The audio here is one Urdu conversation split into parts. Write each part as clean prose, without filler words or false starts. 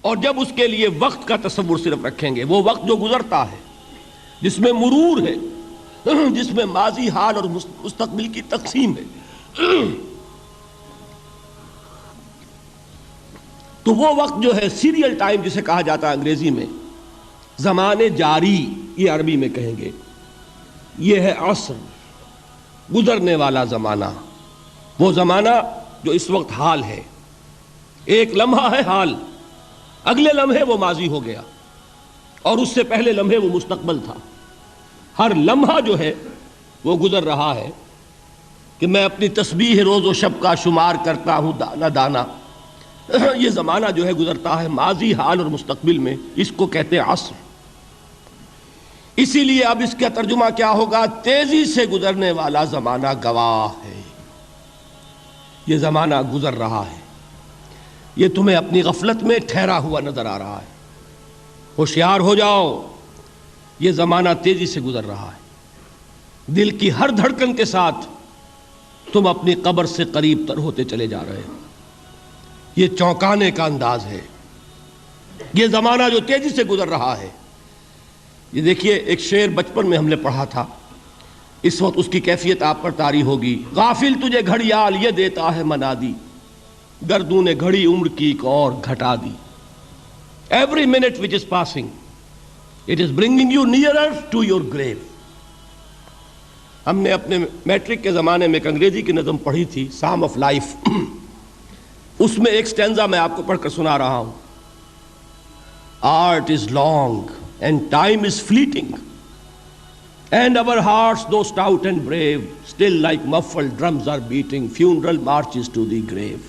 اور جب اس کے لیے وقت کا تصور صرف رکھیں گے، وہ وقت جو گزرتا ہے، جس میں مرور ہے، جس میں ماضی، حال اور مستقبل کی تقسیم ہے، تو وہ وقت جو ہے سیریل ٹائم جسے کہا جاتا ہے انگریزی میں، زمانے جاری یہ عربی میں کہیں گے، یہ ہے عصر، گزرنے والا زمانہ، وہ زمانہ جو اس وقت حال ہے۔ ایک لمحہ ہے حال، اگلے لمحے وہ ماضی ہو گیا، اور اس سے پہلے لمحے وہ مستقبل تھا۔ ہر لمحہ جو ہے وہ گزر رہا ہے کہ میں اپنی تسبیح روز و شب کا شمار کرتا ہوں دانہ دانہ۔ یہ زمانہ جو ہے گزرتا ہے ماضی، حال اور مستقبل میں، اس کو کہتے ہیں عصر۔ اسی لیے اب اس کا ترجمہ کیا ہوگا؟ تیزی سے گزرنے والا زمانہ گواہ ہے۔ یہ زمانہ گزر رہا ہے، یہ تمہیں اپنی غفلت میں ٹھہرا ہوا نظر آ رہا ہے۔ ہوشیار ہو جاؤ، یہ زمانہ تیزی سے گزر رہا ہے۔ دل کی ہر دھڑکن کے ساتھ تم اپنی قبر سے قریب تر ہوتے چلے جا رہے ہو۔ یہ چونکانے کا انداز ہے، یہ زمانہ جو تیزی سے گزر رہا ہے۔ یہ دیکھیے، ایک شعر بچپن میں ہم نے پڑھا تھا، اس وقت اس کی کیفیت آپ پر طاری ہوگی۔ غافل تجھے گھڑیال یہ دیتا ہے منادی، گردوں نے گھڑی عمر کی ایک اور گھٹا دی۔ Every minute which is passing, it is bringing you nearer to your grave۔ ہم نے اپنے میٹرک کے زمانے میں ایک انگریزی کی نظم پڑھی تھی، سام آف لائف۔ اس میں ایک سٹینزا میں آپ کو پڑھ کر سنا رہا ہوں۔ Art is long and time is fleeting, and our hearts though stout and brave, still like muffled drums are beating funeral marches to the grave۔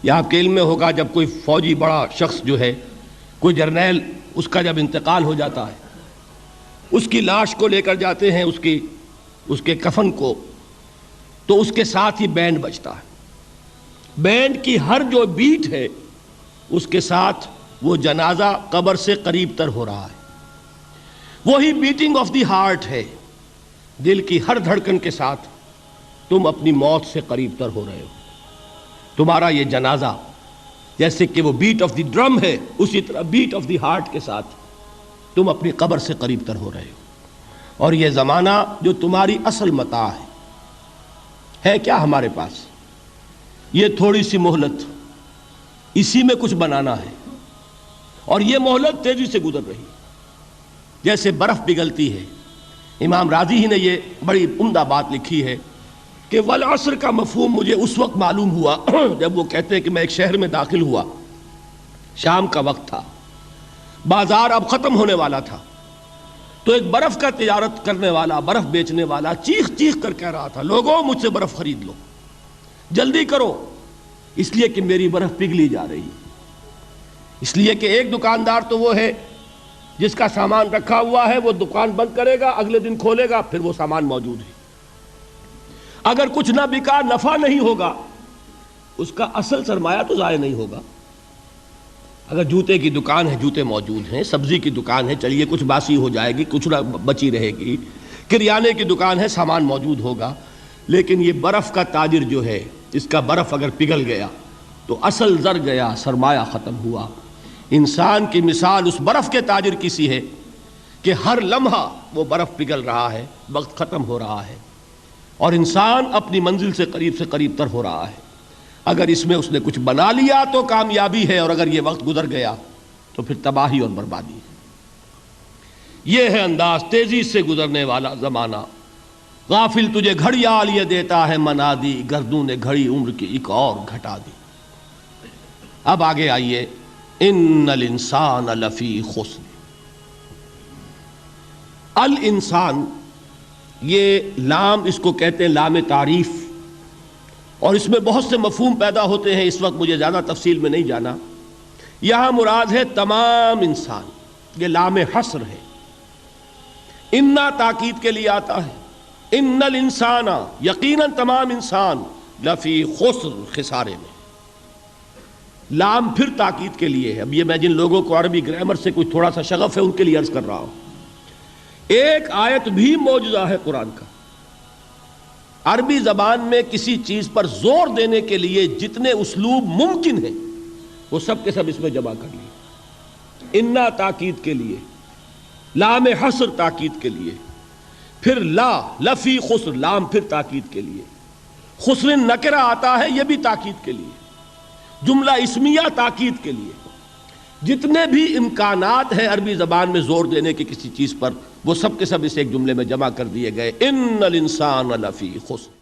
یہ آپ کے علم میں ہوگا، جب کوئی فوجی بڑا شخص جو ہے، کوئی جرنیل، اس کا جب انتقال ہو جاتا ہے، اس کی لاش کو لے کر جاتے ہیں، اس کے کفن کو، تو اس کے ساتھ ہی بینڈ بجتا ہے۔ بینڈ کی ہر جو بیٹ ہے، اس کے ساتھ وہ جنازہ قبر سے قریب تر ہو رہا ہے۔ وہی بیٹنگ آف دی ہارٹ ہے، دل کی ہر دھڑکن کے ساتھ تم اپنی موت سے قریب تر ہو رہے ہو۔ تمہارا یہ جنازہ جیسے کہ وہ بیٹ آف دی ڈرم ہے، اسی طرح بیٹ آف دی ہارٹ کے ساتھ تم اپنی قبر سے قریب تر ہو رہے ہو۔ اور یہ زمانہ جو تمہاری اصل متاع ہے کیا ہمارے پاس؟ یہ تھوڑی سی مہلت، اسی میں کچھ بنانا ہے، اور یہ مہلت تیزی سے گزر رہی، جیسے برف پگھلتی ہے۔ امام راضی ہی نے یہ بڑی عمدہ بات لکھی ہے کہ والعصر کا مفہوم مجھے اس وقت معلوم ہوا جب وہ کہتے ہیں کہ میں ایک شہر میں داخل ہوا، شام کا وقت تھا، بازار اب ختم ہونے والا تھا، تو ایک برف کا تجارت کرنے والا، برف بیچنے والا چیخ چیخ کر کہہ رہا تھا، لوگوں مجھ سے برف خرید لو، جلدی کرو، اس لیے کہ میری برف پگھلی جا رہی ہے۔ اس لیے کہ ایک دکاندار تو وہ ہے جس کا سامان رکھا ہوا ہے، وہ دکان بند کرے گا، اگلے دن کھولے گا، پھر وہ سامان موجود ہے۔ اگر کچھ نہ بکا، نفع نہیں ہوگا، اس کا اصل سرمایہ تو ضائع نہیں ہوگا۔ اگر جوتے کی دکان ہے، جوتے موجود ہیں، سبزی کی دکان ہے، چلیے کچھ باسی ہو جائے گی، کچھ نہ بچی رہے گی، کریانے کی دکان ہے، سامان موجود ہوگا، لیکن یہ برف کا تاجر جو ہے، اس کا برف اگر پگھل گیا تو اصل زر گیا، سرمایہ ختم ہوا۔ انسان کی مثال اس برف کے تاجر کی سی ہے کہ ہر لمحہ وہ برف پگھل رہا ہے، وقت ختم ہو رہا ہے، اور انسان اپنی منزل سے قریب تر ہو رہا ہے۔ اگر اس میں اس نے کچھ بنا لیا تو کامیابی ہے، اور اگر یہ وقت گزر گیا تو پھر تباہی اور بربادی ہے۔ یہ ہے انداز تیزی سے گزرنے والا زمانہ۔ غافل تجھے گھڑیال یہ دیتا ہے منادی، گردوں نے گھڑی عمر کی ایک اور گھٹا دی۔ اب آگے آئیے، ان الانسان لفی خسر۔ الانسان، یہ لام اس کو کہتے ہیں لام تعریف، اور اس میں بہت سے مفہوم پیدا ہوتے ہیں، اس وقت مجھے زیادہ تفصیل میں نہیں جانا۔ یہاں مراد ہے تمام انسان، یہ لام حصر ہے۔ انا تاکید کے لیے آتا ہے، ان الانسان، یقیناً تمام انسان، لفی خسر، خسارے میں۔ لام پھر تاکید کے لیے ہے۔ اب یہ میں جن لوگوں کو عربی گرامر سے کوئی تھوڑا سا شغف ہے ان کے لیے عرض کر رہا ہوں، ایک آیت بھی معجزہ ہے قرآن کا۔ عربی زبان میں کسی چیز پر زور دینے کے لیے جتنے اسلوب ممکن ہیں وہ سب کے سب اس میں جمع کر لیے. انا تاکید کے لیے، لام حصر تاکید کے لیے، پھر لا لفی خسر، لام پھر تاکید کے لیے، خسر نکرہ آتا ہے یہ بھی تاکید کے لیے، جملہ اسمیہ تاکید کے لیے. جتنے بھی امکانات ہیں عربی زبان میں زور دینے کے کسی چیز پر، وہ سب کے سب اس ایک جملے میں جمع کر دیے گئے. ان الانسان لفی خسر.